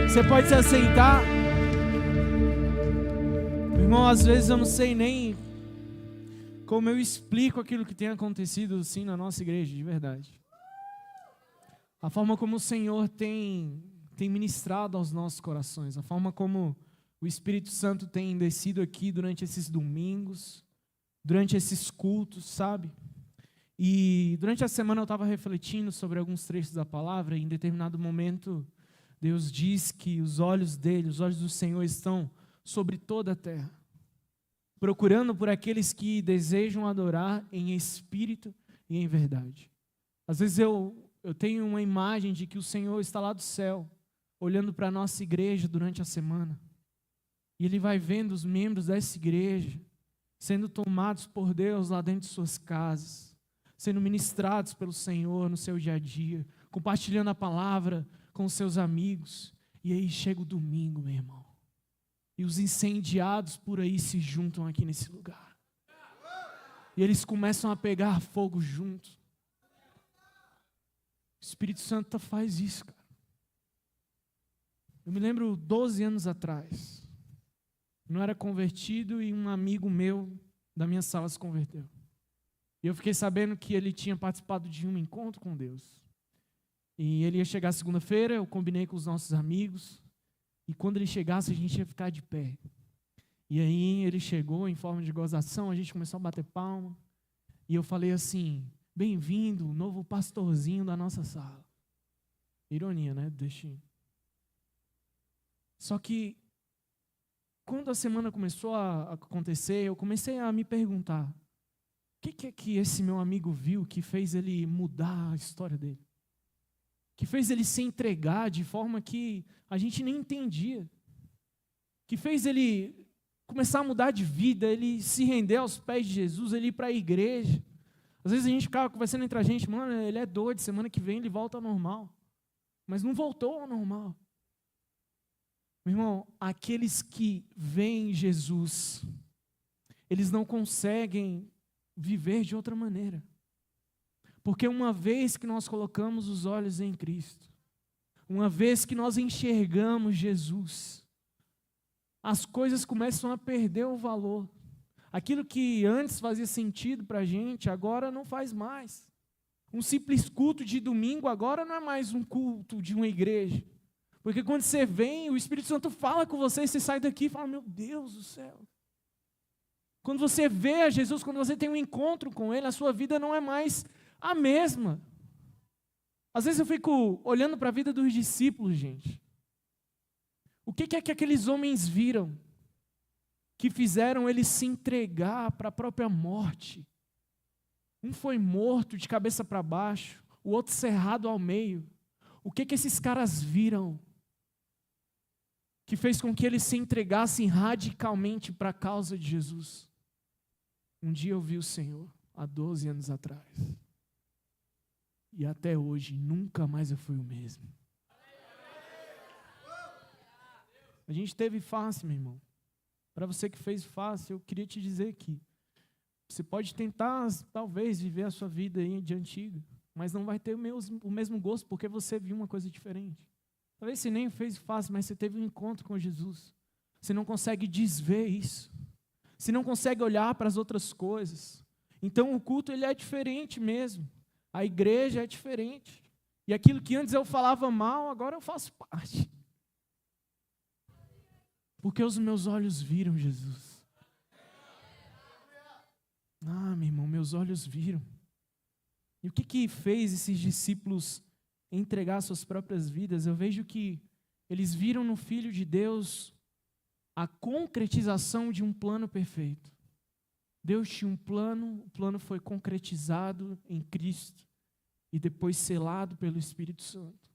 Você pode se assentar. Irmão, às vezes eu não sei nem como eu explico aquilo que tem acontecido assim na nossa igreja, de verdade. A forma como o Senhor tem ministrado aos nossos corações, a forma como o Espírito Santo tem descido aqui durante esses domingos, durante esses cultos, sabe? E durante a semana eu estava refletindo sobre alguns trechos da palavra e em determinado momento Deus diz que os olhos dele, os olhos do Senhor estão sobre toda a terra, procurando por aqueles que desejam adorar em espírito e em verdade. Às vezes eu tenho uma imagem de que o Senhor está lá do céu, olhando para a nossa igreja durante a semana, e Ele vai vendo os membros dessa igreja sendo tomados por Deus lá dentro de suas casas, sendo ministrados pelo Senhor no seu dia a dia, compartilhando a palavra com os seus amigos. E aí chega o domingo, meu irmão, e os incendiados por aí se juntam aqui nesse lugar, e eles começam a pegar fogo juntos. O Espírito Santo faz isso, cara. Eu me lembro 12 anos atrás, eu não era convertido e um amigo meu da minha sala se converteu. E eu fiquei sabendo que ele tinha participado de um encontro com Deus. E ele ia chegar segunda-feira, eu combinei com os nossos amigos, e quando ele chegasse a gente ia ficar de pé. E aí ele chegou em forma de gozação, a gente começou a bater palma, e eu falei assim: bem-vindo, novo pastorzinho da nossa sala. Ironia, né? Destino. Só que, quando a semana começou a acontecer, eu comecei a me perguntar: o que é que esse meu amigo viu que fez ele mudar a história dele? Que fez ele se entregar de forma que a gente nem entendia? Que fez ele começar a mudar de vida, ele se render aos pés de Jesus, ele ir para a igreja? Às vezes a gente ficava conversando entre a gente: mano, ele é doido, semana que vem ele volta ao normal. Mas não voltou ao normal. Meu irmão, aqueles que veem Jesus, eles não conseguem viver de outra maneira. Porque uma vez que nós colocamos os olhos em Cristo, uma vez que nós enxergamos Jesus, as coisas começam a perder o valor. Aquilo que antes fazia sentido para a gente, agora não faz mais. Um simples culto de domingo agora não é mais um culto de uma igreja. Porque quando você vem, o Espírito Santo fala com você e você sai daqui e fala: meu Deus do céu. Quando você vê a Jesus, quando você tem um encontro com Ele, a sua vida não é mais a mesma. Às vezes eu fico olhando para a vida dos discípulos, gente. O que é que aqueles homens viram que fizeram eles se entregar para a própria morte? Um foi morto de cabeça para baixo, o outro cerrado ao meio. O que esses caras viram que fez com que eles se entregassem radicalmente para a causa de Jesus? Um dia eu vi o Senhor, há 12 anos atrás, e até hoje nunca mais eu fui o mesmo. A gente teve face, meu irmão. Para você que fez face, eu queria te dizer que você pode tentar, talvez, viver a sua vida aí de antiga, mas não vai ter o mesmo gosto, porque você viu uma coisa diferente. Talvez você nem fez face, mas você teve um encontro com Jesus. Você não consegue desver isso. Você não consegue olhar para as outras coisas. Então o culto ele é diferente mesmo. A igreja é diferente. E aquilo que antes eu falava mal, agora eu faço parte. Porque os meus olhos viram Jesus. Ah, meu irmão, meus olhos viram. E o que fez esses discípulos entregar suas próprias vidas? Eu vejo que eles viram no Filho de Deus a concretização de um plano perfeito. Deus tinha um plano, o plano foi concretizado em Cristo e depois selado pelo Espírito Santo.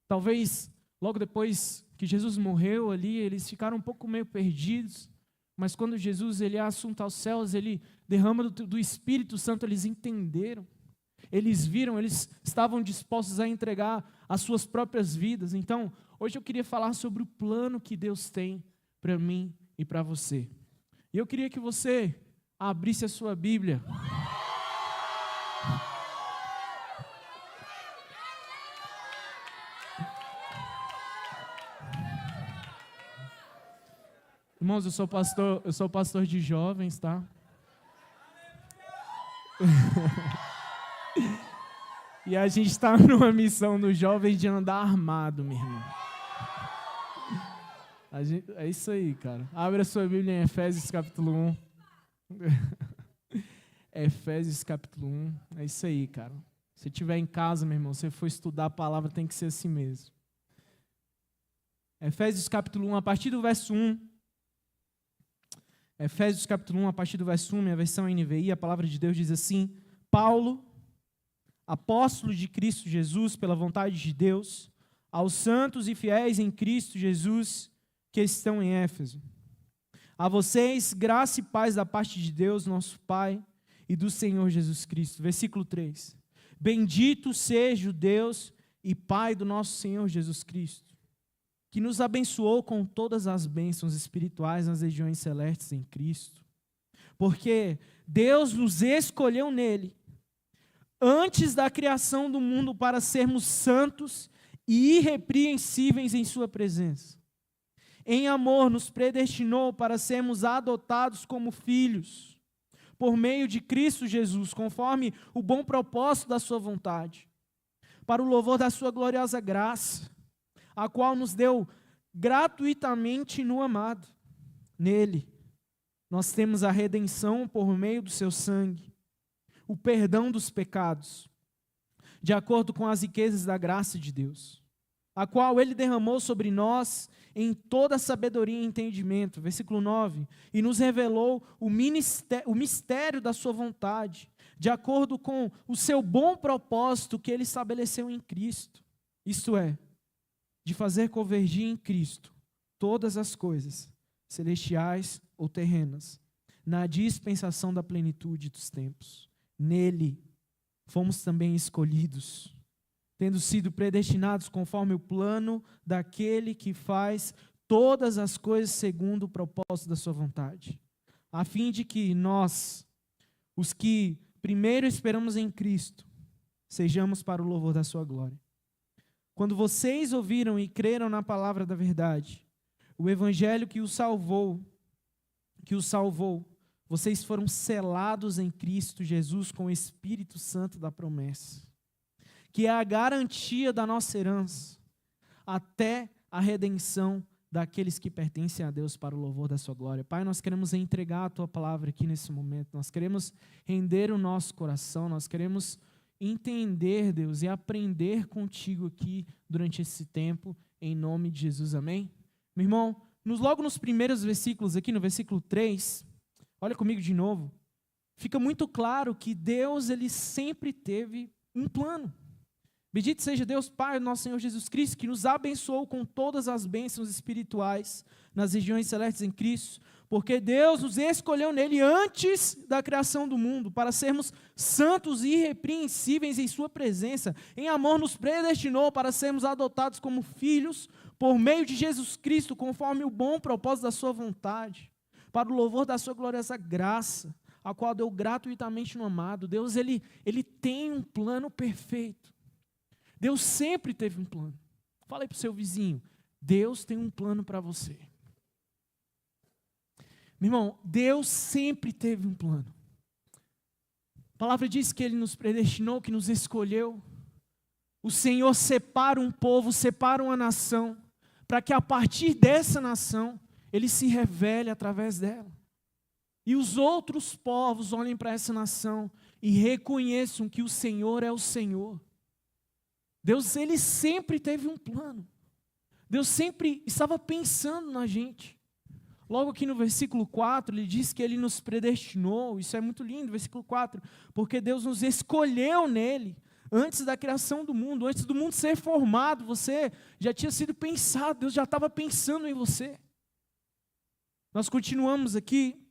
Talvez logo depois que Jesus morreu ali, eles ficaram um pouco meio perdidos, mas quando Jesus ele é assunto aos céus, ele derrama do Espírito Santo, eles entenderam. Eles viram, eles estavam dispostos a entregar as suas próprias vidas. Então, hoje eu queria falar sobre o plano que Deus tem para mim e para você. E eu queria que você abrisse a sua Bíblia. Irmãos, eu sou pastor de jovens, tá? E a gente está numa missão dos jovens de andar armado, meu irmão. É isso aí, cara. Abre a sua Bíblia em Efésios capítulo 1. Efésios capítulo 1. É isso aí, cara. Se estiver em casa, meu irmão, se for estudar a palavra, tem que ser assim mesmo. Efésios capítulo 1, a partir do verso 1. Efésios capítulo 1, a partir do verso 1, minha versão NVI, a palavra de Deus diz assim: Paulo, apóstolo de Cristo Jesus, pela vontade de Deus, aos santos e fiéis em Cristo Jesus que estão em Éfeso. A vocês, graça e paz da parte de Deus, nosso Pai, e do Senhor Jesus Cristo. Versículo 3. Bendito seja o Deus e Pai do nosso Senhor Jesus Cristo, que nos abençoou com todas as bênçãos espirituais nas regiões celestes em Cristo. Porque Deus nos escolheu nele, antes da criação do mundo, para sermos santos e irrepreensíveis em sua presença. Em amor nos predestinou para sermos adotados como filhos, por meio de Cristo Jesus, conforme o bom propósito da sua vontade, para o louvor da sua gloriosa graça, a qual nos deu gratuitamente no amado. Nele, nós temos a redenção por meio do seu sangue, o perdão dos pecados, de acordo com as riquezas da graça de Deus, a qual Ele derramou sobre nós em toda sabedoria e entendimento. Versículo 9. E nos revelou o mistério da sua vontade, de acordo com o seu bom propósito que Ele estabeleceu em Cristo. Isto é, de fazer convergir em Cristo todas as coisas, celestiais ou terrenas, na dispensação da plenitude dos tempos. Nele fomos também escolhidos, tendo sido predestinados conforme o plano daquele que faz todas as coisas segundo o propósito da sua vontade, a fim de que nós, os que primeiro esperamos em Cristo, sejamos para o louvor da sua glória. Quando vocês ouviram e creram na palavra da verdade, o evangelho que os salvou, vocês foram selados em Cristo Jesus com o Espírito Santo da promessa, que é a garantia da nossa herança, até a redenção daqueles que pertencem a Deus para o louvor da sua glória. Pai, nós queremos entregar a Tua palavra aqui nesse momento, nós queremos render o nosso coração, nós queremos entender, Deus, e aprender contigo aqui durante esse tempo, em nome de Jesus, amém? Meu irmão, logo nos primeiros versículos aqui, no versículo 3, olha comigo de novo, fica muito claro que Deus, Ele sempre teve um plano. Bendito seja Deus, Pai, nosso Senhor Jesus Cristo, que nos abençoou com todas as bênçãos espirituais nas regiões celestes em Cristo, porque Deus nos escolheu nele antes da criação do mundo, para sermos santos e irrepreensíveis em sua presença. Em amor nos predestinou para sermos adotados como filhos, por meio de Jesus Cristo, conforme o bom propósito da sua vontade, para o louvor da sua gloriosa graça, a qual deu gratuitamente no amado. Deus, Ele tem um plano perfeito. Deus sempre teve um plano. Fala aí para o seu vizinho, Deus tem um plano para você. Meu irmão, Deus sempre teve um plano. A palavra diz que Ele nos predestinou, que nos escolheu. O Senhor separa um povo, separa uma nação, para que a partir dessa nação, Ele se revele através dela. E os outros povos olhem para essa nação e reconheçam que o Senhor é o Senhor. Deus, Ele sempre teve um plano. Deus sempre estava pensando na gente. Logo aqui no versículo 4, Ele diz que Ele nos predestinou. Isso é muito lindo, versículo 4. Porque Deus nos escolheu nele, antes da criação do mundo, antes do mundo ser formado. Você já tinha sido pensado, Deus já estava pensando em você. Nós continuamos aqui.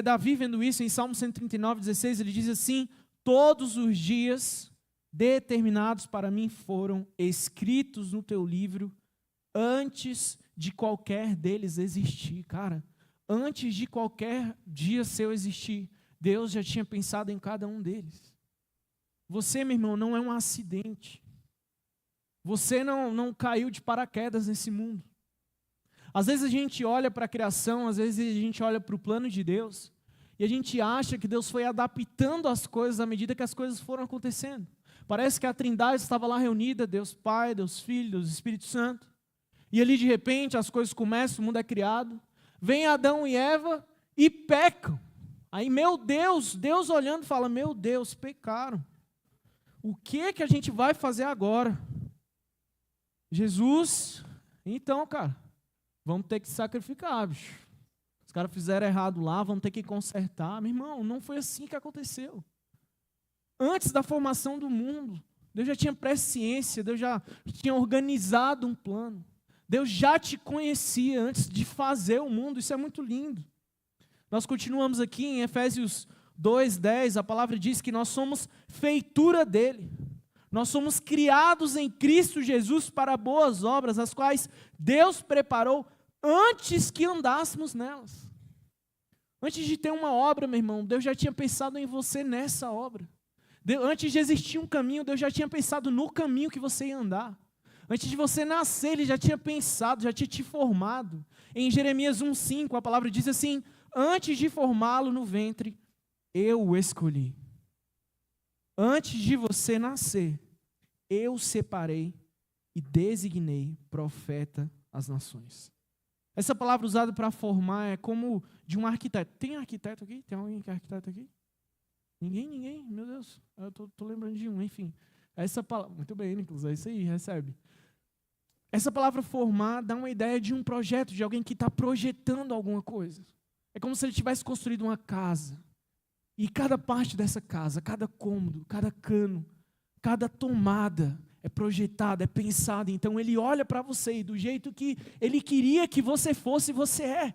Davi vendo isso em Salmo 139, 16, ele diz assim: todos os dias determinados para mim foram escritos no teu livro antes de qualquer deles existir. Cara, antes de qualquer dia seu existir, Deus já tinha pensado em cada um deles. Você, meu irmão, não é um acidente. Você não caiu de paraquedas nesse mundo. Às vezes a gente olha para a criação, às vezes a gente olha para o plano de Deus, e a gente acha que Deus foi adaptando as coisas à medida que as coisas foram acontecendo. Parece que a Trindade estava lá reunida, Deus Pai, Deus Filho, Deus Espírito Santo, e ali de repente as coisas começam, o mundo é criado, vem Adão e Eva e pecam. Aí, meu Deus, Deus olhando fala, meu Deus, pecaram. O que a gente vai fazer agora? Jesus, então, cara, vamos ter que sacrificar, bicho. Os caras fizeram errado lá, vamos ter que consertar. Meu irmão, não foi assim que aconteceu. Antes da formação do mundo, Deus já tinha presciência, Deus já tinha organizado um plano. Deus já te conhecia antes de fazer o mundo, isso é muito lindo. Nós continuamos aqui em Efésios 2:10, a palavra diz que nós somos feitura dele. Nós somos criados em Cristo Jesus para boas obras, as quais Deus preparou antes que andássemos nelas. Antes de ter uma obra, meu irmão, Deus já tinha pensado em você nessa obra. Antes de existir um caminho, Deus já tinha pensado no caminho que você ia andar. Antes de você nascer, Ele já tinha pensado, já tinha te formado. Em Jeremias 1:5, a palavra diz assim: antes de formá-lo no ventre, eu o escolhi. Antes de você nascer, eu o separei e designei profeta às nações. Essa palavra usada para formar é como de um arquiteto. Tem arquiteto aqui? Tem alguém que é arquiteto aqui? Ninguém? Meu Deus, eu tô lembrando de um, enfim. Essa palavra, muito bem, Nicolas, é isso aí, recebe. Essa palavra formar dá uma ideia de um projeto, de alguém que está projetando alguma coisa. É como se ele tivesse construído uma casa. E cada parte dessa casa, cada cômodo, cada cano, cada tomada é projetada, é pensada. Então ele olha para você e do jeito que ele queria que você fosse, você é.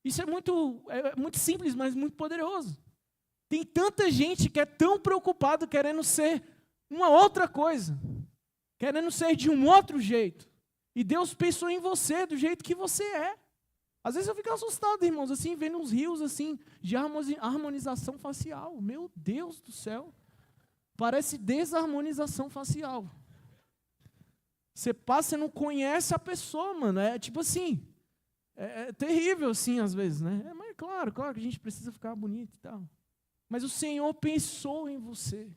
Isso é muito simples, mas muito poderoso. Tem tanta gente que é tão preocupado querendo ser uma outra coisa, querendo ser de um outro jeito. E Deus pensou em você do jeito que você é. Às vezes eu fico assustado, irmãos, assim, vendo uns rios assim, de harmonização facial. Meu Deus do céu. Parece desarmonização facial. Você passa e não conhece a pessoa, mano. É tipo assim, é terrível assim às vezes, né? Mas claro que a gente precisa ficar bonito e tal. Mas o Senhor pensou em você.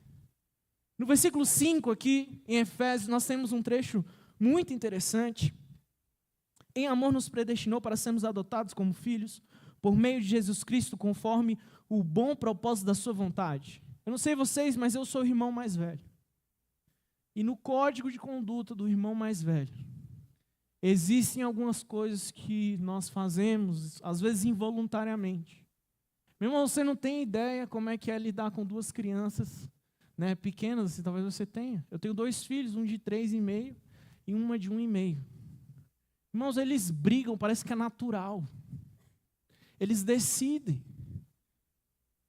No versículo 5 aqui, em Efésios, nós temos um trecho muito interessante. Em amor nos predestinou para sermos adotados como filhos, por meio de Jesus Cristo, conforme o bom propósito da sua vontade. Eu não sei vocês, mas eu sou o irmão mais velho. E no código de conduta do irmão mais velho, existem algumas coisas que nós fazemos, às vezes involuntariamente. Meu irmão, você não tem ideia como é que é lidar com duas crianças, né, pequenas, assim, talvez você tenha. Eu tenho 2 filhos, um de 3,5 e uma de 1,5. Irmãos, eles brigam, parece que é natural. Eles decidem.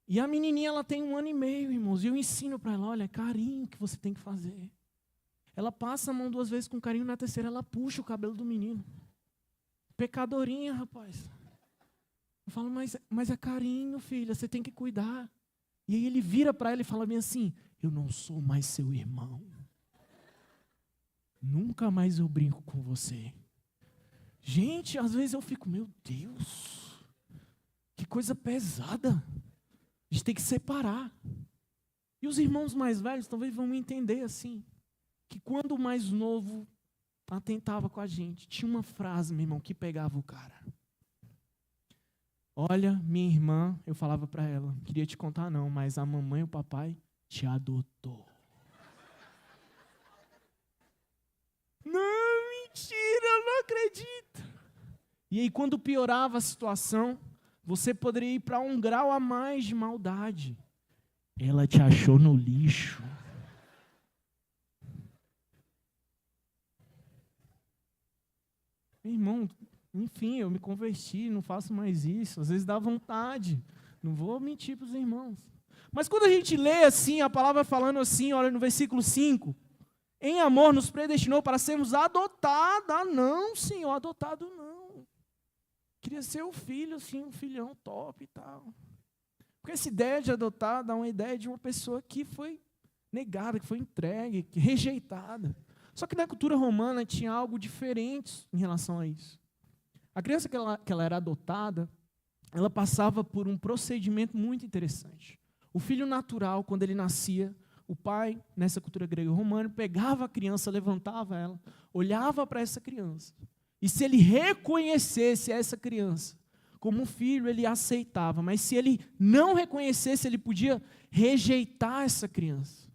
E a menininha, ela tem 1 ano e meio, irmãos, e eu ensino para ela, olha, é carinho que você tem que fazer. Ela passa a mão 2 vezes com carinho, na terceira ela puxa o cabelo do menino. Pecadorinha, rapaz. Eu falo, mas é carinho, filha, você tem que cuidar. E aí ele vira para ela e fala bem assim, eu não sou mais seu irmão. Nunca mais eu brinco com você. Gente, às vezes eu fico, meu Deus, que coisa pesada. A gente tem que separar. E os irmãos mais velhos talvez vão entender assim, que quando o mais novo atentava com a gente, tinha uma frase, meu irmão, que pegava o cara. Olha, minha irmã, eu falava para ela, não queria te contar não, mas a mamãe e o papai te adotou. Não, mentira, eu não acredito. E aí quando piorava a situação, você poderia ir para um grau a mais de maldade. Ela te achou no lixo. Meu irmão, enfim, eu me converti, não faço mais isso. Às vezes dá vontade. Não vou mentir para os irmãos. Mas quando a gente lê assim, a palavra falando assim, olha no versículo 5. Em amor nos predestinou para sermos adotados. Ah, não, Senhor, adotado não. Queria ser o filho, assim, um filhão top e tal. Porque essa ideia de adotar dá uma ideia de uma pessoa que foi negada, que foi entregue, que rejeitada. Só que na cultura romana tinha algo diferente em relação a isso. A criança que ela era adotada, ela passava por um procedimento muito interessante. O filho natural, quando ele nascia, o pai, nessa cultura grego-romana, pegava a criança, levantava ela, olhava para essa criança. E se ele reconhecesse essa criança como filho, ele aceitava. Mas se ele não reconhecesse, ele podia rejeitar essa criança.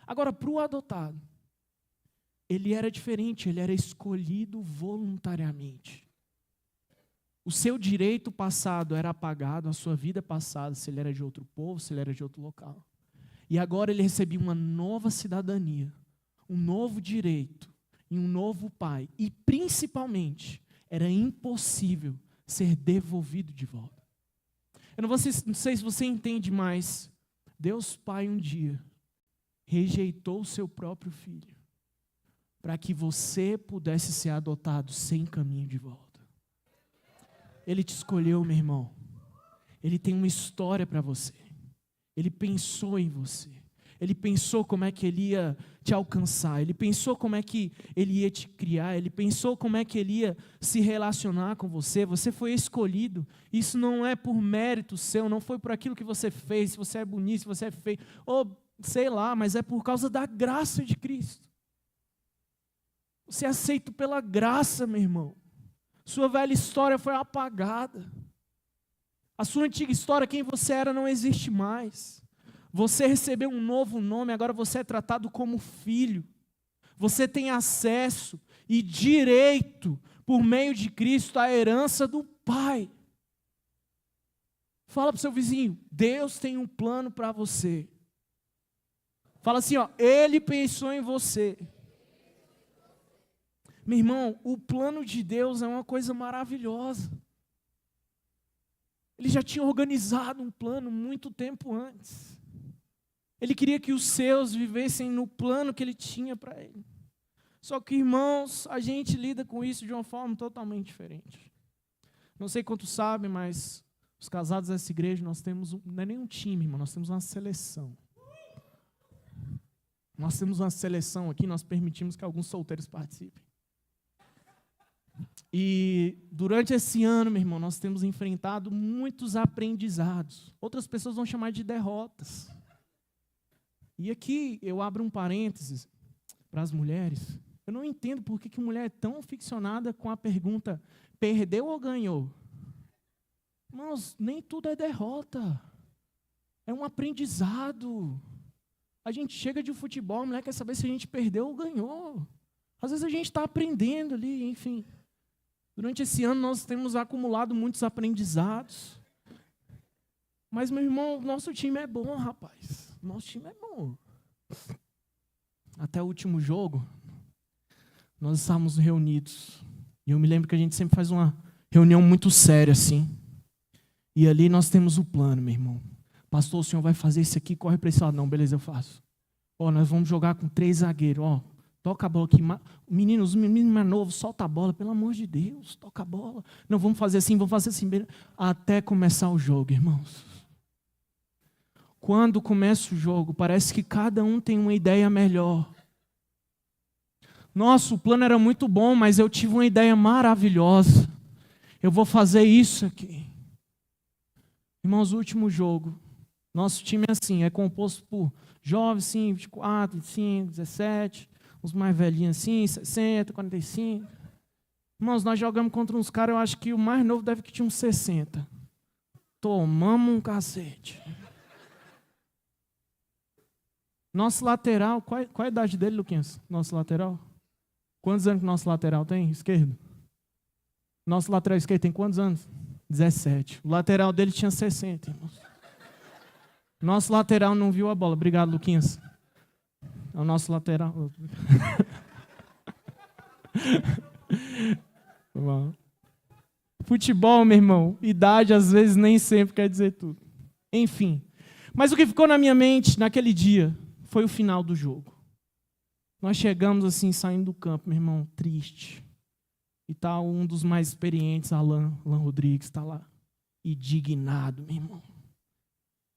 Agora, para o adotado, ele era diferente, ele era escolhido voluntariamente. O seu direito passado era apagado, a sua vida passada, se ele era de outro povo, se ele era de outro local. E agora ele recebia uma nova cidadania, um novo direito e um novo pai. E principalmente, era impossível ser devolvido de volta. Eu não sei se você entende, mas Deus Pai um dia rejeitou o seu próprio filho para que você pudesse ser adotado sem caminho de volta. Ele te escolheu, meu irmão. Ele tem uma história para você. Ele pensou em você. Ele pensou como é que ele ia te alcançar. Ele pensou como é que ele ia te criar. Ele pensou como é que ele ia se relacionar com você. Você foi escolhido. Isso não é por mérito seu, não foi por aquilo que você fez, se você é bonito, se você é feio, ou sei lá, mas é por causa da graça de Cristo. Você é aceito pela graça, meu irmão. Sua velha história foi apagada. A sua antiga história, quem você era, não existe mais. Você recebeu um novo nome, agora você é tratado como filho. Você tem acesso e direito, por meio de Cristo, à herança do Pai. Fala para o seu vizinho, Deus tem um plano para você. Fala assim, ó, Ele pensou em você. Meu irmão, o plano de Deus é uma coisa maravilhosa. Ele já tinha organizado um plano muito tempo antes. Ele queria que os seus vivessem no plano que Ele tinha para ele. Só que, irmãos, a gente lida com isso de uma forma totalmente diferente. Não sei quantos sabem, mas os casados dessa igreja, nós temos, não é nem um time, irmão, nós temos uma seleção. Nós temos uma seleção aqui, nós permitimos que alguns solteiros participem. E durante esse ano, meu irmão, nós temos enfrentado muitos aprendizados. Outras pessoas vão chamar de derrotas. E aqui eu abro um parênteses para as mulheres. Eu não entendo por que mulher é tão ficcionada com a pergunta, perdeu ou ganhou? Irmãos, nem tudo é derrota. É um aprendizado. A gente chega de futebol, a mulher quer saber se a gente perdeu ou ganhou. Às vezes a gente está aprendendo ali, enfim. Durante esse ano nós temos acumulado muitos aprendizados. Mas, meu irmão, nosso time é bom, rapaz. Nosso time é bom. Até o último jogo, nós estávamos reunidos. E eu me lembro que a gente sempre faz uma reunião muito séria, assim. E ali nós temos o plano, meu irmão. Pastor, o senhor vai fazer isso aqui, corre para esse lado. Não, beleza, eu faço. Ó, nós vamos jogar com 3 zagueiros, ó. Toca a bola aqui. Os meninos mais novos, solta a bola, pelo amor de Deus, toca a bola. Não, vamos fazer assim. Até começar o jogo, irmãos. Quando começa o jogo, parece que cada um tem uma ideia melhor. Nossa, o plano era muito bom, mas eu tive uma ideia maravilhosa. Eu vou fazer isso aqui. Irmãos, o último jogo, nosso time é assim, é composto por jovens, sim, 24, 25, 17... os mais velhinhos assim, 60, 45. Irmãos, nós jogamos contra uns caras, eu acho que o mais novo deve que tinha uns 60. Tomamos um cacete. Nosso lateral, qual a idade dele, Luquinhas? Nosso lateral? Quantos anos que nosso lateral tem? Esquerdo. Nosso lateral esquerdo tem quantos anos? 17. O lateral dele tinha 60, irmãos. Nosso lateral não viu a bola. Obrigado, Luquinhas. É o nosso lateral. Futebol, meu irmão, idade às vezes nem sempre quer dizer tudo. Enfim. Mas o que ficou na minha mente naquele dia foi o final do jogo. Nós chegamos assim, saindo do campo, meu irmão, triste. E tá um dos mais experientes, Alan Rodrigues, está lá. Indignado, meu irmão.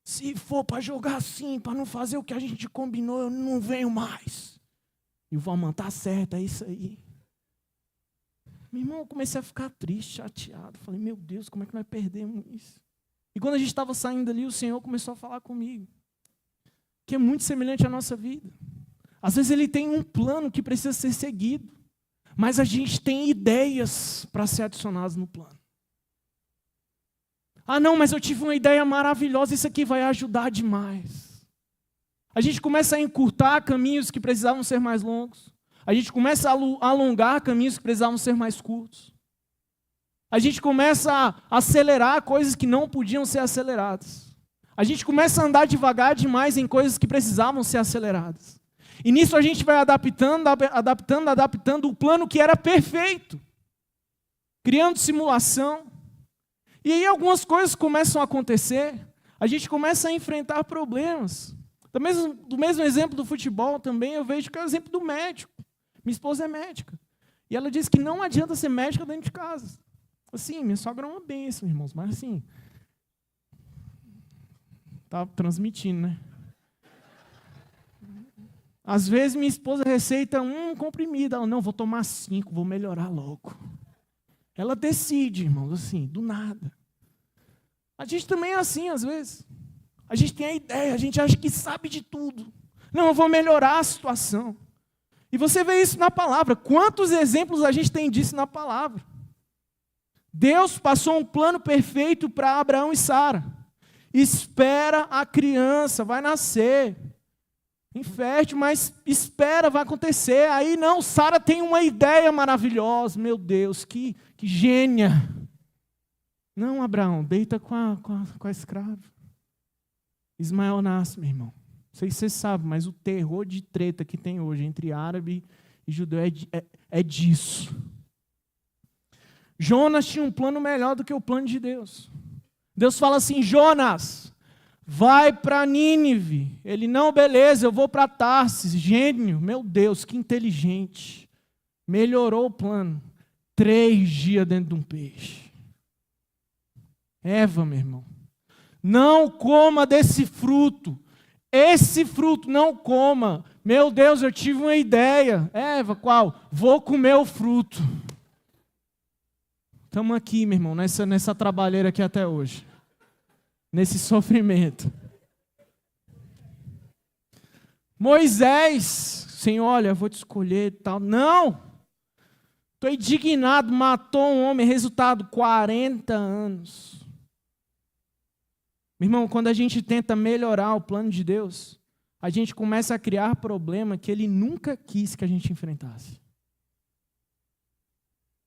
Se for para jogar assim, para não fazer o que a gente combinou, eu não venho mais. E o Valmir, tá certo, é isso aí. Meu irmão, eu comecei a ficar triste, chateado. Falei, meu Deus, como é que nós perdemos isso? E quando a gente estava saindo dali, o Senhor começou a falar comigo, que é muito semelhante à nossa vida. Às vezes Ele tem um plano que precisa ser seguido, mas a gente tem ideias para ser adicionadas no plano. Ah, não, mas eu tive uma ideia maravilhosa, isso aqui vai ajudar demais. A gente começa a encurtar caminhos que precisavam ser mais longos. A gente começa a alongar caminhos que precisavam ser mais curtos. A gente começa a acelerar coisas que não podiam ser aceleradas. A gente começa a andar devagar demais em coisas que precisavam ser aceleradas. E nisso a gente vai adaptando o plano que era perfeito. Criando simulação. E aí algumas coisas começam a acontecer. A gente começa a enfrentar problemas. Do mesmo exemplo do futebol também, eu vejo que é o exemplo do médico. Minha esposa é médica. E ela diz que não adianta ser médica dentro de casa. Assim, minha sogra é uma bênção, irmãos, mas assim... Tá transmitindo, né? Às vezes minha esposa receita um comprimido. Ela, não, vou tomar 5, vou melhorar logo. Ela decide, irmãos, assim, do nada. A gente também é assim, às vezes. A gente tem a ideia, a gente acha que sabe de tudo. Não, eu vou melhorar a situação. E você vê isso na palavra. Quantos exemplos a gente tem disso na palavra? Deus passou um plano perfeito para Abraão e Sara. Espera a criança, vai nascer. Infértil, mas espera, vai acontecer. Aí não, Sara tem uma ideia maravilhosa. Meu Deus, que gênia. Não, Abraão, deita com a escrava. Ismael nasce, meu irmão. Não sei se você sabe, mas o terror de treta que tem hoje entre árabe e judeu é disso. Jonas tinha um plano melhor do que o plano de Deus. Deus fala assim, Jonas, vai para Nínive. Ele, não, beleza, eu vou para Tarsis. Gênio, meu Deus, que inteligente. Melhorou o plano. 3 dias dentro de um peixe. Eva, meu irmão, não coma desse fruto. Esse fruto não coma. Meu Deus, eu tive uma ideia. Eva, qual? Vou comer o fruto. Estamos aqui, meu irmão, nessa trabalheira aqui até hoje. Nesse sofrimento. Moisés, Senhor, olha, eu vou te escolher e tal. Não! Estou indignado, matou um homem, resultado, 40 anos. Meu irmão, quando a gente tenta melhorar o plano de Deus, a gente começa a criar problema que Ele nunca quis que a gente enfrentasse.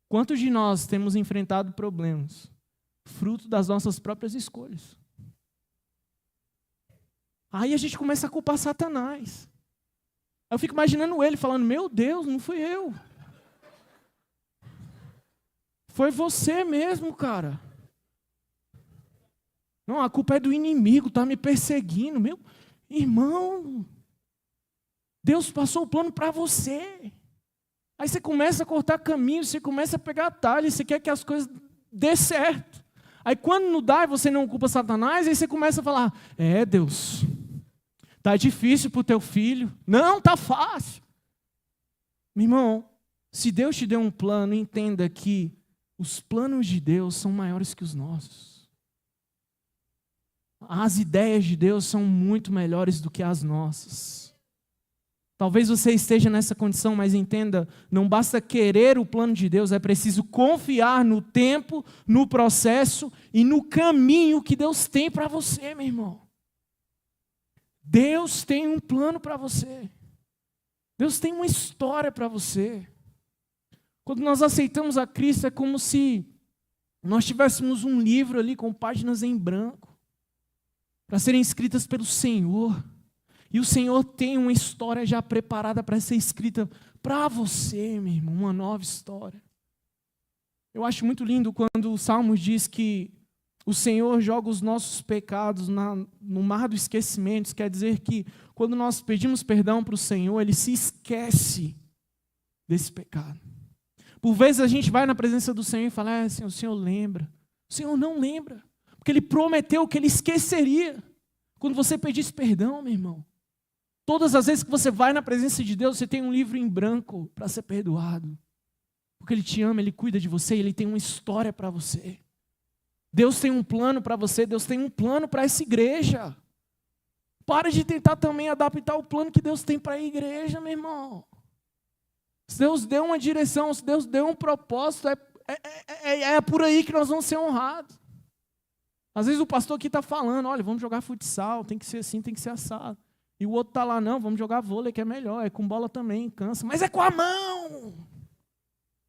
Quantos de nós temos enfrentado problemas fruto das nossas próprias escolhas? Aí a gente começa a culpar Satanás. Eu fico imaginando ele falando, meu Deus, não fui eu. Foi você mesmo, cara. Não, a culpa é do inimigo, está me perseguindo. Meu irmão, Deus passou o plano para você. Aí você começa a cortar caminho, você começa a pegar atalho, você quer que as coisas dê certo. Aí quando não dá, você não culpa Satanás, aí você começa a falar, Deus, tá difícil para o teu filho. Não, tá fácil. Meu irmão, se Deus te deu um plano, entenda que os planos de Deus são maiores que os nossos. As ideias de Deus são muito melhores do que as nossas. Talvez você esteja nessa condição, mas entenda, não basta querer o plano de Deus, é preciso confiar no tempo, no processo e no caminho que Deus tem para você, meu irmão. Deus tem um plano para você. Deus tem uma história para você. Quando nós aceitamos a Cristo, é como se nós tivéssemos um livro ali com páginas em branco, para serem escritas pelo Senhor. E o Senhor tem uma história já preparada para ser escrita para você, meu irmão, uma nova história. Eu acho muito lindo quando o Salmos diz que o Senhor joga os nossos pecados no mar do esquecimento. Isso quer dizer que quando nós pedimos perdão para o Senhor, Ele se esquece desse pecado. Por vezes a gente vai na presença do Senhor e fala, Senhor, o Senhor lembra. O Senhor não lembra, porque Ele prometeu que Ele esqueceria quando você pedisse perdão, meu irmão. Todas as vezes que você vai na presença de Deus, você tem um livro em branco para ser perdoado. Porque Ele te ama, Ele cuida de você, Ele tem uma história para você. Deus tem um plano para você, Deus tem um plano para essa igreja. Para de tentar também adaptar o plano que Deus tem para a igreja, meu irmão. Se Deus deu uma direção, se Deus deu um propósito, é por aí que nós vamos ser honrados. Às vezes o pastor aqui está falando, olha, vamos jogar futsal, tem que ser assim, tem que ser assado. E o outro está lá, não, vamos jogar vôlei que é melhor, é com bola também, cansa. Mas é com a mão,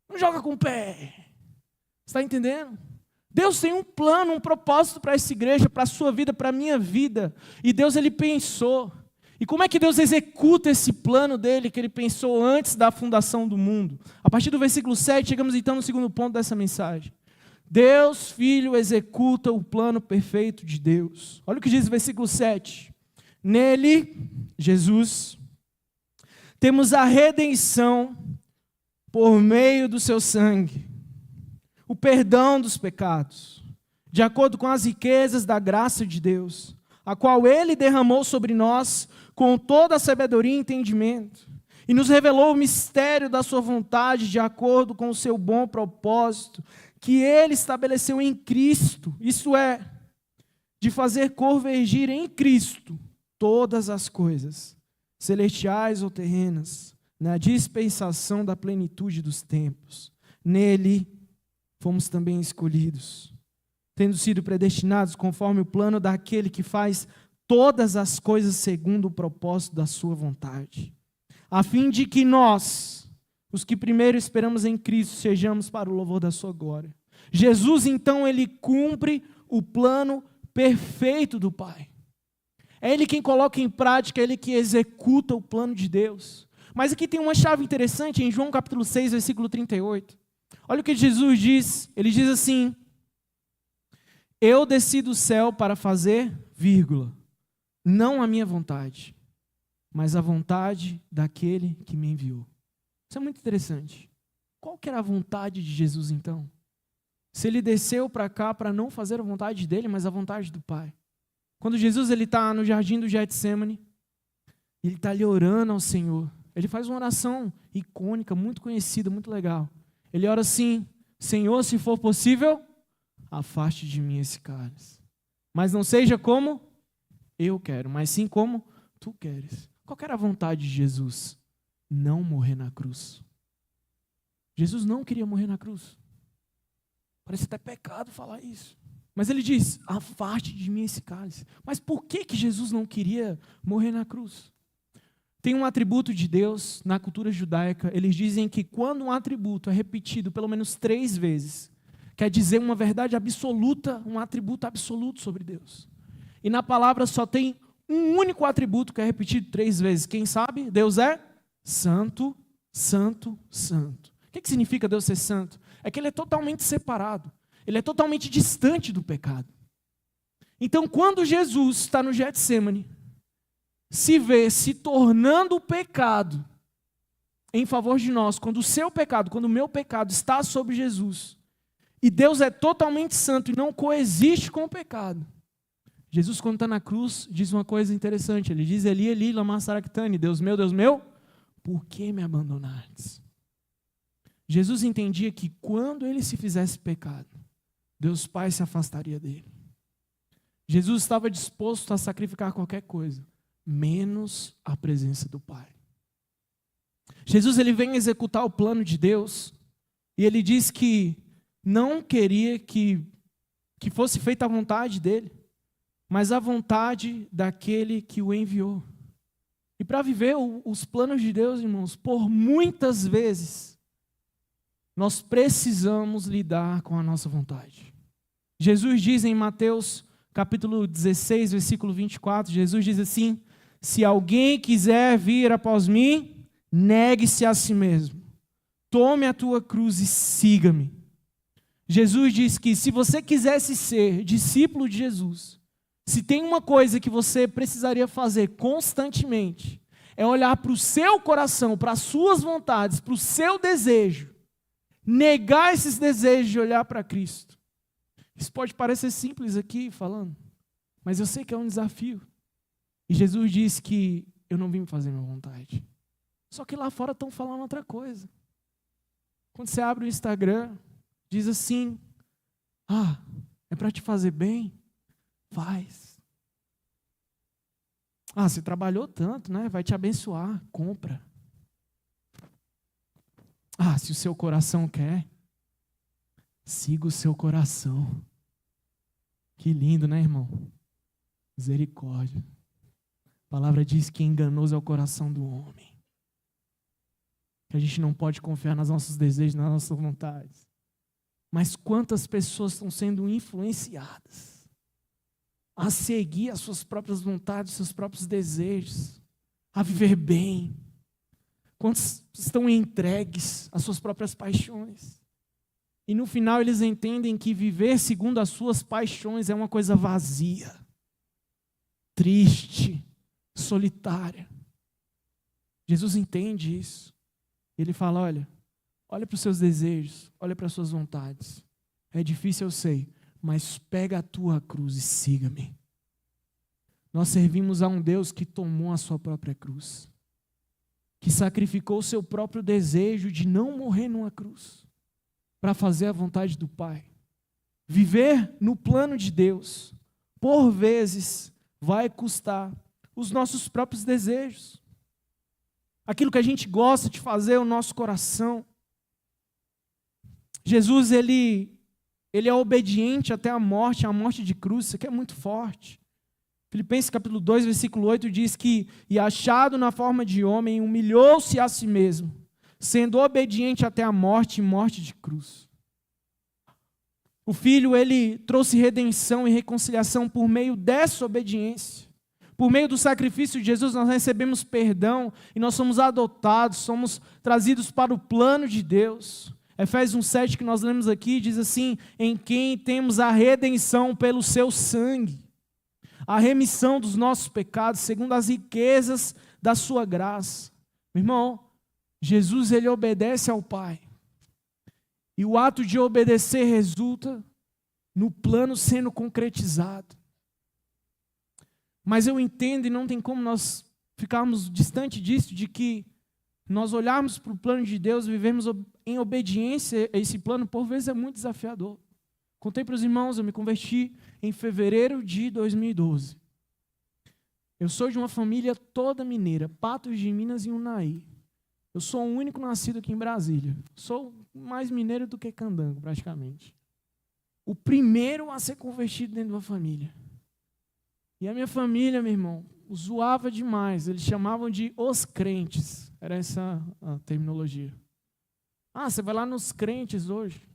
não joga com o pé. Você está entendendo? Deus tem um plano, um propósito para essa igreja, para a sua vida, para a minha vida. E Deus, Ele pensou. E como é que Deus executa esse plano dele, que Ele pensou antes da fundação do mundo? A partir do versículo 7, chegamos então no segundo ponto dessa mensagem. Deus, Filho, executa o plano perfeito de Deus. Olha o que diz o versículo 7. Nele, Jesus, temos a redenção por meio do seu sangue, o perdão dos pecados, de acordo com as riquezas da graça de Deus, a qual Ele derramou sobre nós com toda a sabedoria e entendimento, e nos revelou o mistério da sua vontade, de acordo com o seu bom propósito, que Ele estabeleceu em Cristo, isso é, de fazer convergir em Cristo todas as coisas, celestiais ou terrenas, na dispensação da plenitude dos tempos. Nele fomos também escolhidos, tendo sido predestinados conforme o plano daquele que faz todas as coisas segundo o propósito da sua vontade, a fim de que nós, os que primeiro esperamos em Cristo, sejamos para o louvor da sua glória. Jesus, então, Ele cumpre o plano perfeito do Pai. É Ele quem coloca em prática, é Ele que executa o plano de Deus. Mas aqui tem uma chave interessante em João capítulo 6, versículo 38. Olha o que Jesus diz, Ele diz assim: eu desci do céu para fazer, vírgula, não a minha vontade, mas a vontade daquele que me enviou. Isso é muito interessante. Qual que era a vontade de Jesus então? Se Ele desceu para cá para não fazer a vontade dele, mas a vontade do Pai. Quando Jesus está no jardim do Getsêmani, Ele está ali orando ao Senhor. Ele faz uma oração icônica, muito conhecida, muito legal. Ele ora assim: Senhor, se for possível, afaste de mim esse cálice. Mas não seja como eu quero, mas sim como tu queres. Qual era a vontade de Jesus? Não morrer na cruz. Jesus não queria morrer na cruz. Parece até pecado falar isso. Mas Ele diz: afaste de mim esse cálice. Mas por que Jesus não queria morrer na cruz? Tem um atributo de Deus na cultura judaica. Eles dizem que quando um atributo é repetido pelo menos 3 vezes, quer dizer uma verdade absoluta, um atributo absoluto sobre Deus. E na palavra só tem um único atributo que é repetido 3 vezes. Quem sabe? Deus é santo, santo, santo. O que significa Deus ser santo? É que Ele é totalmente separado. Ele é totalmente distante do pecado. Então, quando Jesus está no Getsêmani, se vê se tornando o pecado em favor de nós, quando o seu pecado, quando o meu pecado está sobre Jesus, e Deus é totalmente santo e não coexiste com o pecado, Jesus, quando está na cruz, diz uma coisa interessante. Ele diz: Eli, Eli, lama sabachthani, Deus meu, por que me abandonastes? Jesus entendia que quando Ele se fizesse pecado, Deus Pai se afastaria dele. Jesus estava disposto a sacrificar qualquer coisa, menos a presença do Pai. Jesus, Ele vem executar o plano de Deus, e Ele diz que não queria que fosse feita a vontade dEle, mas a vontade daquele que o enviou. E para viver os planos de Deus, irmãos, por muitas vezes, nós precisamos lidar com a nossa vontade. Jesus diz em Mateus capítulo 16, versículo 24, Jesus diz assim: se alguém quiser vir após mim, negue-se a si mesmo, tome a tua cruz e siga-me. Jesus diz que se você quisesse ser discípulo de Jesus, se tem uma coisa que você precisaria fazer constantemente, é olhar para o seu coração, para as suas vontades, para o seu desejo, negar esses desejos de olhar para Cristo. Isso pode parecer simples aqui falando, mas eu sei que é um desafio. E Jesus disse que eu não vim fazer minha vontade. Só que lá fora estão falando outra coisa. Quando você abre o Instagram, diz assim: é para te fazer bem? Faz. Você trabalhou tanto, né? Vai te abençoar, compra. Se o seu coração quer, siga o seu coração. Que lindo, né, irmão? Misericórdia. A palavra diz que enganoso é o coração do homem. Que a gente não pode confiar nos nossos desejos, nas nossas vontades. Mas quantas pessoas estão sendo influenciadas a seguir as suas próprias vontades, seus próprios desejos, a viver bem. Quantos estão entregues às suas próprias paixões. E no final eles entendem que viver segundo as suas paixões é uma coisa vazia, triste, solitária. Jesus entende isso. Ele fala: olha para os seus desejos, olha para as suas vontades. É difícil, eu sei, mas pega a tua cruz e siga-me. Nós servimos a um Deus que tomou a sua própria cruz, que sacrificou o seu próprio desejo de não morrer numa cruz, para fazer a vontade do Pai. Viver no plano de Deus, por vezes, vai custar os nossos próprios desejos. Aquilo que a gente gosta de fazer, o nosso coração. Jesus, ele é obediente até a morte de cruz. Isso aqui é muito forte. Filipenses capítulo 2, versículo 8 diz que: e achado na forma de homem, humilhou-se a si mesmo, sendo obediente até a morte e morte de cruz. O Filho, ele trouxe redenção e reconciliação por meio dessa obediência. Por meio do sacrifício de Jesus, nós recebemos perdão e nós somos adotados, somos trazidos para o plano de Deus. Efésios 1,7 que nós lemos aqui diz assim: em quem temos a redenção pelo seu sangue, a remissão dos nossos pecados, segundo as riquezas da sua graça. Meu irmão, Jesus, ele obedece ao Pai. E o ato de obedecer resulta no plano sendo concretizado. Mas eu entendo, e não tem como nós ficarmos distante disso, de que nós olharmos para o plano de Deus, vivemos em obediência a esse plano, por vezes é muito desafiador. Contei para os irmãos, eu me converti em fevereiro de 2012. Eu sou de uma família toda mineira, Patos de Minas e Unai. Eu sou o único nascido aqui em Brasília. Sou mais mineiro do que candango, praticamente. O primeiro a ser convertido dentro de uma família. E a minha família, meu irmão, zoava demais. Eles chamavam de os crentes. Era essa a terminologia. Você vai lá nos crentes hoje.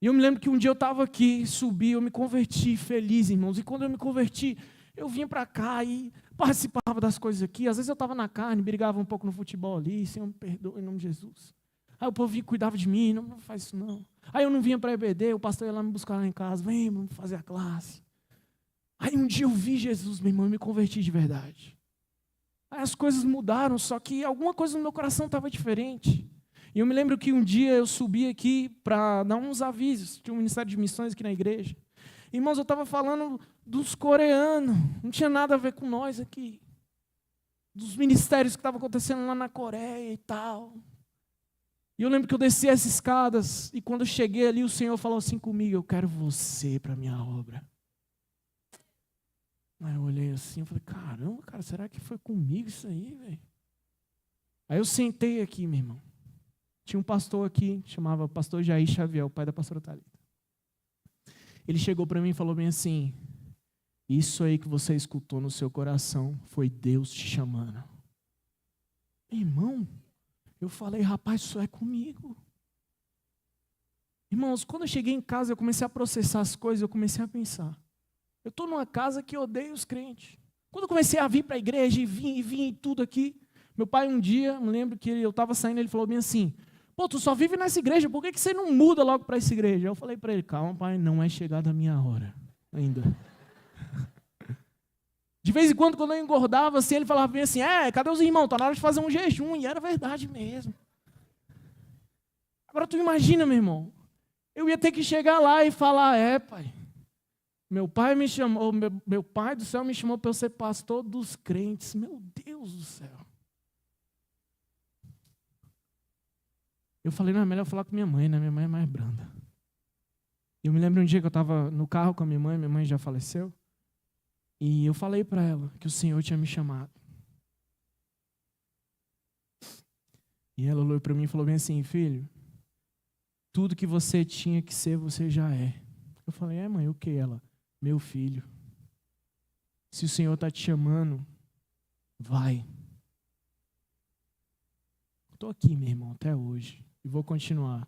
E eu me lembro que um dia eu estava aqui, subi, eu me converti feliz, irmãos. E quando eu me converti, eu vinha para cá e participava das coisas aqui. Às vezes eu estava na carne, brigava um pouco no futebol ali. Senhor, me perdoa em nome de Jesus. Aí o povo vinha, cuidava de mim. Não faz isso não. Aí eu não vinha para a EBD, o pastor ia lá me buscar lá em casa. Vem, vamos fazer a classe. Aí um dia eu vi Jesus, meu irmão, e me converti de verdade. Aí as coisas mudaram, só que alguma coisa no meu coração estava diferente. E eu me lembro que um dia eu subi aqui para dar uns avisos. Tinha um ministério de missões aqui na igreja. Irmãos, eu estava falando dos coreanos. Não tinha nada a ver com nós aqui. Dos ministérios que estavam acontecendo lá na Coreia e tal. E eu lembro que eu desci as escadas. E quando eu cheguei ali, o Senhor falou assim comigo: eu quero você para a minha obra. Aí eu olhei assim, eu falei: caramba, cara, será que foi comigo isso aí, velho? Aí eu sentei aqui, meu irmão. Tinha um pastor aqui, chamava pastor Jair Xavier, o pai da pastora Thalita. Ele chegou para mim e falou bem assim: isso aí que você escutou no seu coração foi Deus te chamando. Irmão, eu falei: rapaz, isso é comigo. Irmãos, quando eu cheguei em casa, eu comecei a processar as coisas, eu comecei a pensar. Eu estou numa casa que odeia os crentes. Quando eu comecei a vir para a igreja e vim e tudo aqui, meu pai um dia, me lembro que eu estava saindo, ele falou bem assim: pô, tu só vive nessa igreja, por que você não muda logo para essa igreja? Eu falei para ele: calma, pai, não é chegada a minha hora ainda. De vez em quando eu engordava assim, ele falava bem assim: cadê os irmãos? Está na hora de fazer um jejum. E era verdade mesmo. Agora tu imagina, meu irmão, eu ia ter que chegar lá e falar: pai, meu pai me chamou, meu pai do céu me chamou para eu ser pastor dos crentes. Meu Deus do céu. Eu falei, não, é melhor falar com minha mãe, né? Minha mãe é mais branda. Eu me lembro um dia que eu estava no carro com a minha mãe já faleceu, e eu falei para ela que o Senhor tinha me chamado. E ela olhou para mim e falou bem assim, filho, tudo que você tinha que ser, você já é. Eu falei, mãe, o que? Ela, meu filho, se o Senhor está te chamando, vai. Estou aqui, meu irmão, até hoje, e vou continuar.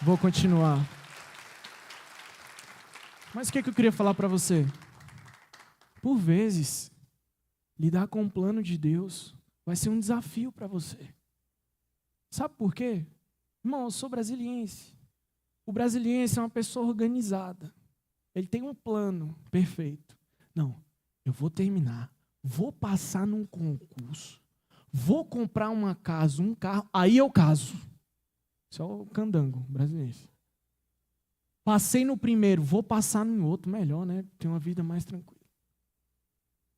Vou continuar. Mas o que eu queria falar para você? Por vezes, lidar com o plano de Deus vai ser um desafio para você. Sabe por quê? Irmão, eu sou brasiliense. O brasiliense é uma pessoa organizada. Ele tem um plano perfeito. Não, eu vou terminar, vou passar num concurso, vou comprar uma casa, um carro, aí eu caso. Isso é o candango brasileiro. Passei no primeiro, vou passar no outro, melhor, né? Ter uma vida mais tranquila.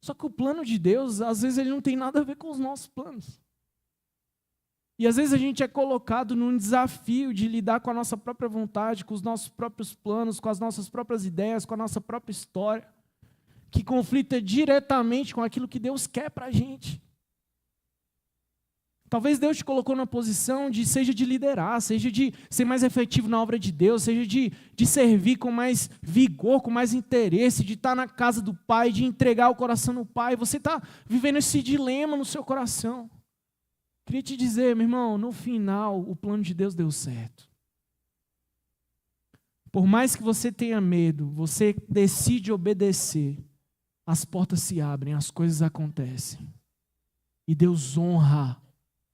Só que o plano de Deus, às vezes, ele não tem nada a ver com os nossos planos. E às vezes a gente é colocado num desafio de lidar com a nossa própria vontade, com os nossos próprios planos, com as nossas próprias ideias, com a nossa própria história, que conflita diretamente com aquilo que Deus quer para a gente. Talvez Deus te colocou numa posição seja de liderar, seja de ser mais efetivo na obra de Deus, seja de servir com mais vigor, com mais interesse, de estar na casa do Pai, de entregar o coração no Pai. Você está vivendo esse dilema no seu coração. Queria te dizer, meu irmão, no final, o plano de Deus deu certo. Por mais que você tenha medo, você decide obedecer, as portas se abrem, as coisas acontecem. E Deus honra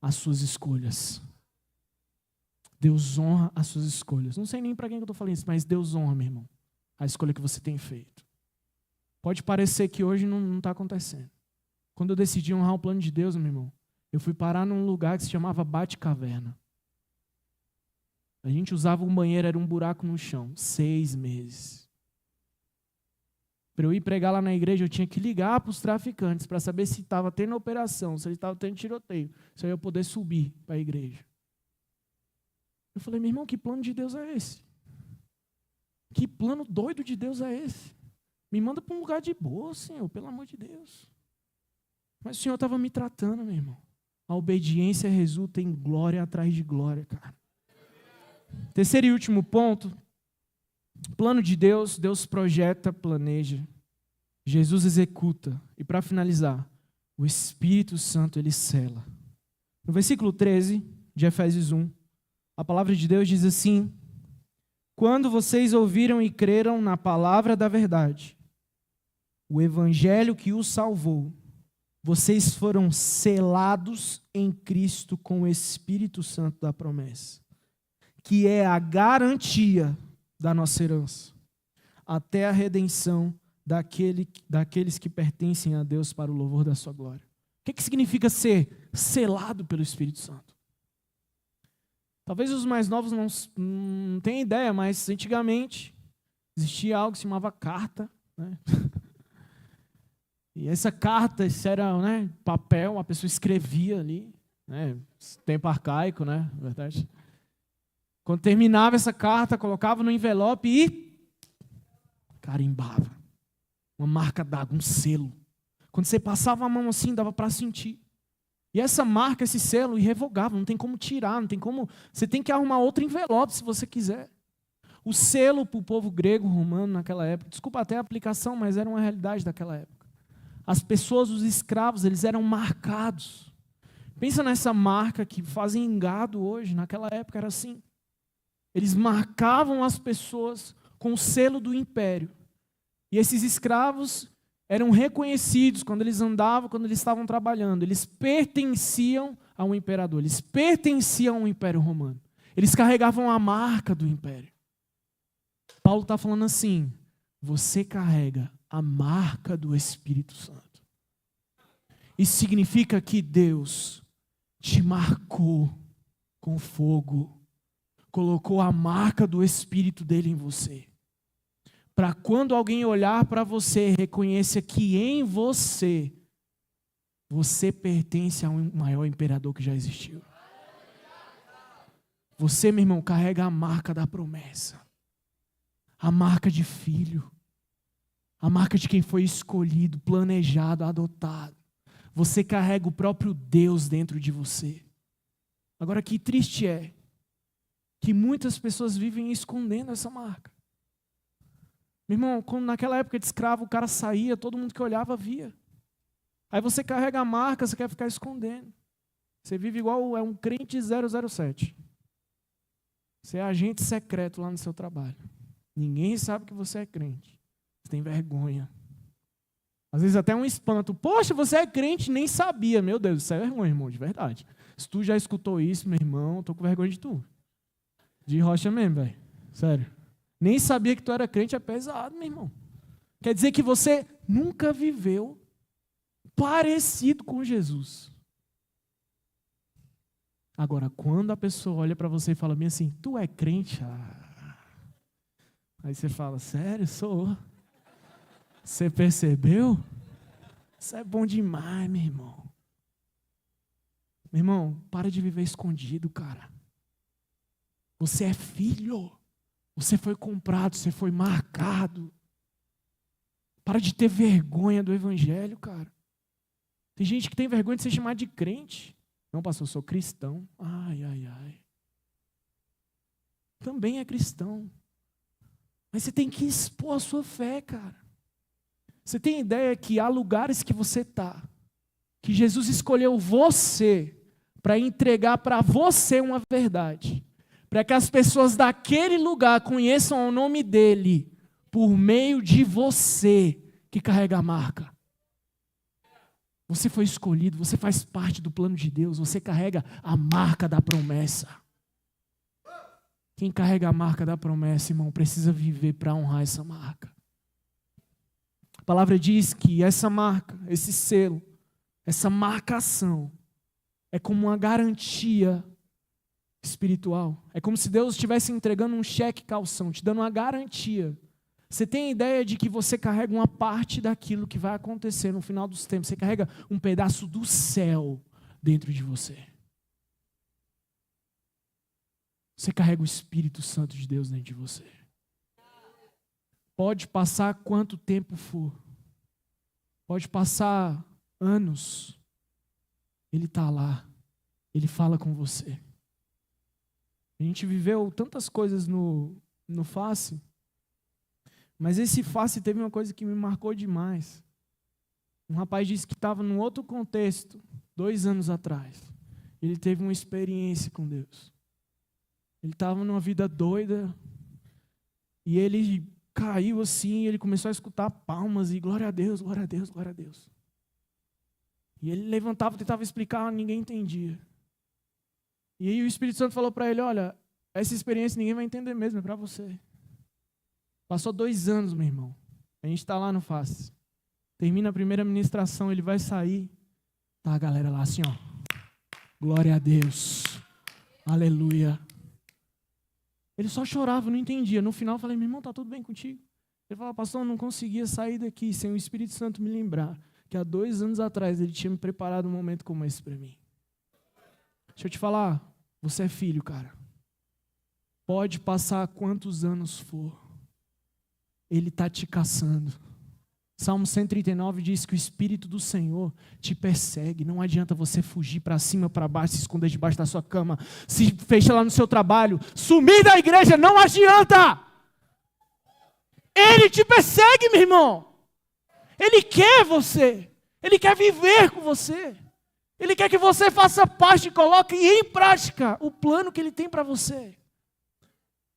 as suas escolhas. Deus honra as suas escolhas. Não sei nem para quem eu estou falando isso, mas Deus honra, meu irmão, a escolha que você tem feito. Pode parecer que hoje não está acontecendo. Quando eu decidi honrar o plano de Deus, meu irmão, eu fui parar num lugar que se chamava Bate-Caverna. A gente usava um banheiro, era um buraco no chão, 6 meses. Para eu ir pregar lá na igreja, eu tinha que ligar para os traficantes para saber se estava tendo operação, se eles estavam tendo tiroteio, se eu ia poder subir para a igreja. Eu falei, meu irmão, que plano de Deus é esse? Que plano doido de Deus é esse? Me manda para um lugar de boa, Senhor, pelo amor de Deus. Mas o Senhor estava me tratando, meu irmão. A obediência resulta em glória atrás de glória, cara. Terceiro e último ponto. Plano de Deus, Deus projeta, planeja. Jesus executa. E para finalizar, o Espírito Santo, ele sela. No versículo 13 de Efésios 1, a palavra de Deus diz assim: quando vocês ouviram e creram na palavra da verdade, o evangelho que os salvou, vocês foram selados em Cristo com o Espírito Santo da promessa, que é a garantia da nossa herança, até a redenção daqueles que pertencem a Deus para o louvor da sua glória. O que significa ser selado pelo Espírito Santo? Talvez os mais novos não tenham ideia, mas antigamente existia algo que se chamava carta, né? E essa carta, isso era, né, papel, a pessoa escrevia ali, né? Tempo arcaico, né? Na verdade. Quando terminava essa carta, colocava no envelope e carimbava. Uma marca d'água, um selo. Quando você passava a mão assim, dava para sentir. E essa marca, esse selo, irrevogável, não tem como tirar, não tem como. Você tem que arrumar outro envelope se você quiser. O selo para o povo grego, romano naquela época, desculpa até a aplicação, mas era uma realidade daquela época. As pessoas, os escravos, eles eram marcados. Pensa nessa marca que fazem gado hoje, naquela época era assim. Eles marcavam as pessoas com o selo do império. E esses escravos eram reconhecidos quando eles andavam, quando eles estavam trabalhando. Eles pertenciam ao imperador, eles pertenciam ao Império Romano. Eles carregavam a marca do império. Paulo está falando assim: você carrega a marca do Espírito Santo. Isso significa que Deus te marcou com fogo, colocou a marca do Espírito dele em você. Para quando alguém olhar para você, reconheça que em você Você pertence ao maior imperador que já existiu. Você, meu irmão, carrega a marca da promessa. A marca de filho. A marca de quem foi escolhido, planejado, adotado. Você carrega o próprio Deus dentro de você. Agora, que triste é que muitas pessoas vivem escondendo essa marca. Meu irmão, quando naquela época de escravo o cara saía, todo mundo que olhava via. Aí você carrega a marca, você quer ficar escondendo. Você vive igual um crente 007. Você é agente secreto lá no seu trabalho. Ninguém sabe que você é crente. Você tem vergonha. Às vezes até um espanto. Poxa, você é crente, nem sabia. Meu Deus, isso é vergonha, irmão, de verdade. Se tu já escutou isso, meu irmão, eu tô com vergonha de tu. De rocha mesmo, velho. Sério. Nem sabia que tu era crente, é pesado, meu irmão. Quer dizer que você nunca viveu parecido com Jesus. Agora, quando a pessoa olha para você e fala bem assim, tu é crente? Aí você fala, sério, sou. Você percebeu? Isso é bom demais, meu irmão. Meu irmão, para de viver escondido, cara. Você é filho. Você foi comprado, você foi marcado. Para de ter vergonha do evangelho, cara. Tem gente que tem vergonha de ser chamado de crente. Não, pastor, eu sou cristão. Ai, ai, ai. Também é cristão. Mas você tem que expor a sua fé, cara. Você tem ideia que há lugares que você está, que Jesus escolheu você para entregar para você uma verdade, para que as pessoas daquele lugar conheçam o nome dele por meio de você que carrega a marca. Você foi escolhido, você faz parte do plano de Deus, você carrega a marca da promessa. Quem carrega a marca da promessa, irmão, precisa viver para honrar essa marca. A palavra diz que essa marca, esse selo, essa marcação é como uma garantia espiritual. É como se Deus estivesse entregando um cheque calção, te dando uma garantia. Você tem a ideia de que você carrega uma parte daquilo que vai acontecer no final dos tempos. Você carrega um pedaço do céu dentro de você. Você carrega o Espírito Santo de Deus dentro de você. Pode passar quanto tempo for. Pode passar anos. Ele está lá. Ele fala com você. A gente viveu tantas coisas no Face. Mas esse Face teve uma coisa que me marcou demais. Um rapaz disse que estava num outro contexto, 2 anos atrás. Ele teve uma experiência com Deus. Ele estava numa vida doida. E ele caiu assim, ele começou a escutar palmas e glória a Deus, glória a Deus, glória a Deus. E ele levantava, tentava explicar, ninguém entendia. E aí o Espírito Santo falou para ele, olha, essa experiência ninguém vai entender mesmo, é para você. Passou 2 anos, meu irmão. A gente está lá no Face. Termina a primeira ministração, ele vai sair. Tá a galera lá assim, ó. Glória a Deus. Aleluia. Ele só chorava, não entendia. No final eu falei, meu irmão, tá tudo bem contigo? Ele falou, pastor, eu não conseguia sair daqui sem o Espírito Santo me lembrar que há 2 anos atrás ele tinha me preparado um momento como esse para mim. Deixa eu te falar, você é filho, cara. Pode passar quantos anos for. Ele está te caçando. Salmo 139 diz que o Espírito do Senhor te persegue. Não adianta você fugir para cima, para baixo, se esconder debaixo da sua cama, se fecha lá no seu trabalho, sumir da igreja, não adianta. Ele te persegue, meu irmão. Ele quer você. Ele quer viver com você. Ele quer que você faça parte e coloque em prática o plano que Ele tem para você.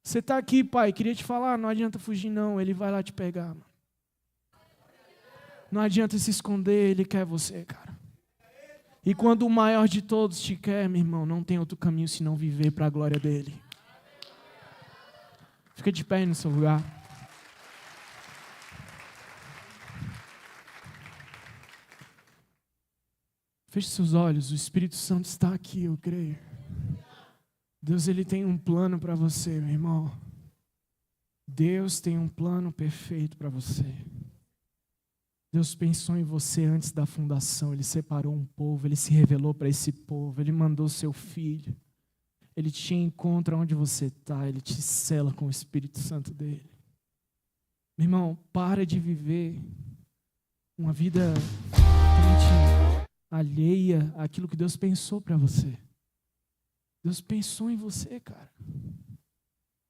Você está aqui, pai, queria te falar, não adianta fugir não, Ele vai lá te pegar. Mano. Não adianta se esconder, Ele quer você, cara. E quando o maior de todos te quer, meu irmão, não tem outro caminho senão viver para a glória dEle. Fica de pé aí no seu lugar. Feche seus olhos, o Espírito Santo está aqui, eu creio. Deus, Ele tem um plano para você, meu irmão. Deus tem um plano perfeito para você. Deus pensou em você antes da fundação. Ele separou um povo, Ele se revelou para esse povo, Ele mandou seu Filho. Ele te encontra onde você está, Ele te sela com o Espírito Santo dEle. Meu irmão, para de viver uma vida totalmente alheia àquilo que Deus pensou para você. Deus pensou em você, cara.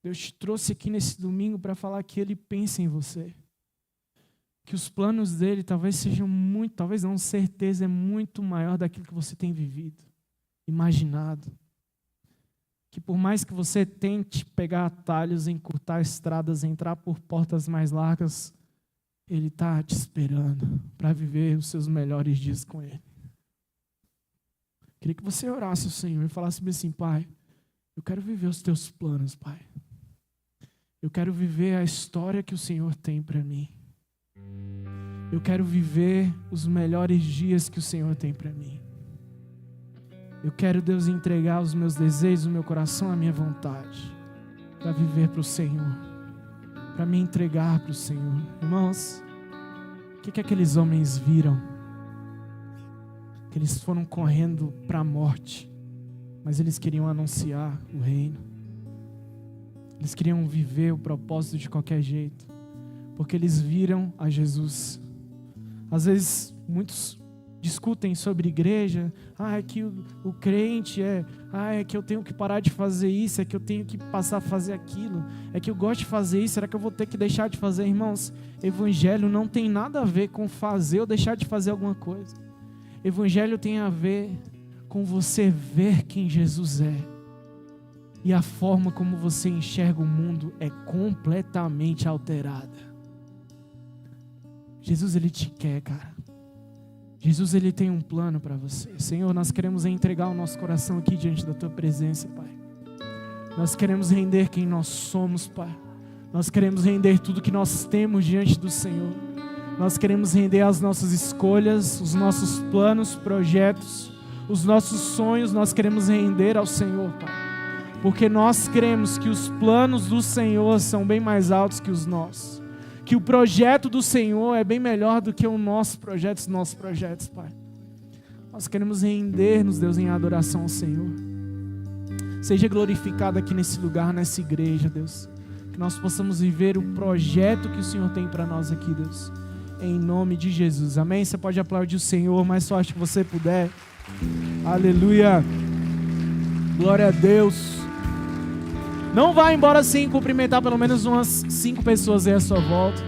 Deus te trouxe aqui nesse domingo para falar que Ele pensa em você. Que os planos dEle talvez sejam muito, talvez não, certeza é muito maior daquilo que você tem vivido, imaginado. Que por mais que você tente pegar atalhos, encurtar estradas, entrar por portas mais largas, Ele está te esperando para viver os seus melhores dias com Ele. Queria que você orasse ao Senhor e falasse assim: Pai, eu quero viver os teus planos, Pai. Eu quero viver a história que o Senhor tem para mim. Eu quero viver os melhores dias que o Senhor tem para mim. Eu quero, Deus, entregar os meus desejos, o meu coração, a minha vontade, para viver para o Senhor, para me entregar para o Senhor. Irmãos, o que aqueles homens viram? Que eles foram correndo para a morte, mas eles queriam anunciar o reino. Eles queriam viver o propósito de qualquer jeito, porque eles viram a Jesus. Às vezes, muitos discutem sobre igreja. É que o crente é que eu tenho que parar de fazer isso, é que eu tenho que passar a fazer aquilo, é que eu gosto de fazer isso, será que eu vou ter que deixar de fazer? Irmãos, evangelho não tem nada a ver com fazer ou deixar de fazer alguma coisa. Evangelho tem a ver com você ver quem Jesus é. E a forma como você enxerga o mundo é completamente alterada. Jesus, Ele te quer, cara. Jesus, Ele tem um plano para você. Senhor, nós queremos entregar o nosso coração aqui diante da Tua presença, Pai. Nós queremos render quem nós somos, Pai. Nós queremos render tudo que nós temos diante do Senhor. Nós queremos render as nossas escolhas, os nossos planos, projetos, os nossos sonhos. Nós queremos render ao Senhor, Pai. Porque nós cremos que os planos do Senhor são bem mais altos que os nossos. Que o projeto do Senhor é bem melhor do que os nossos projetos, Pai. Nós queremos render-nos, Deus, em adoração ao Senhor. Seja glorificado aqui nesse lugar, nessa igreja, Deus. Que nós possamos viver o projeto que o Senhor tem para nós aqui, Deus. Em nome de Jesus. Amém? Você pode aplaudir o Senhor, mais forte que você puder. Aleluia. Glória a Deus. Não vá embora sem cumprimentar pelo menos umas 5 pessoas aí à sua volta.